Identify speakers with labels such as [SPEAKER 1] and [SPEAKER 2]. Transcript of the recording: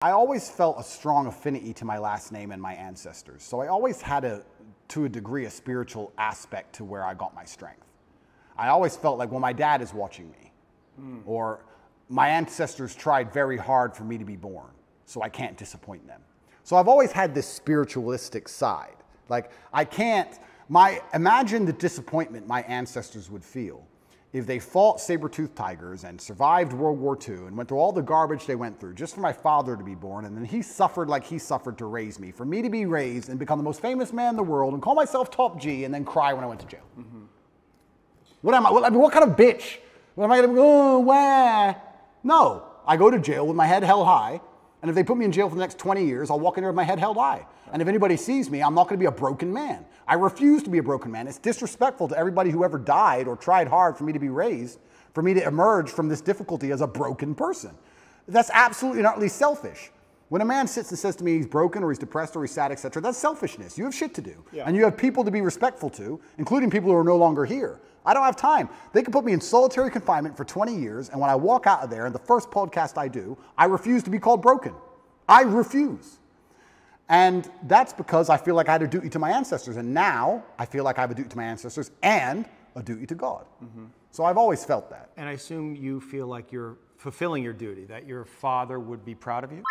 [SPEAKER 1] I always felt a strong affinity to my last name and my ancestors. So I always had to a degree, a spiritual aspect to where I got my strength. I always felt like, well, my dad is watching me. Or my ancestors tried very hard for me to be born, so I can't disappoint them. So I've always had this spiritualistic side. Like, imagine the disappointment my ancestors would feel if they fought saber-toothed tigers and survived World War II and went through all the garbage they went through just for my father to be born, and then he suffered like he suffered to raise me, for me to be raised and become the most famous man in the world and call myself top G and then cry when I went to jail. What am I? What kind of bitch? What am I going to go, wah? No, I go to jail with my head held high, and if they put me in jail for the next 20 years, I'll walk in there with my head held high. And if anybody sees me, I'm not going to be a broken man. I refuse to be a broken man. It's disrespectful to everybody who ever died or tried hard for me to be raised, for me to emerge from this difficulty as a broken person. That's absolutely and utterly selfish. When a man sits and says to me he's broken or he's depressed or he's sad, etc., that's selfishness. You have shit to do. Yeah. And you have people to be respectful to, including people who are no longer here. I don't have time. They can put me in solitary confinement for 20 years, and when I walk out of there, and the first podcast I do, I refuse to be called broken. I refuse. And that's because I feel like I had a duty to my ancestors, and now I feel like I have a duty to my ancestors and a duty to God. So I've always felt that.
[SPEAKER 2] And I assume you feel like you're fulfilling your duty, that your father would be proud of you?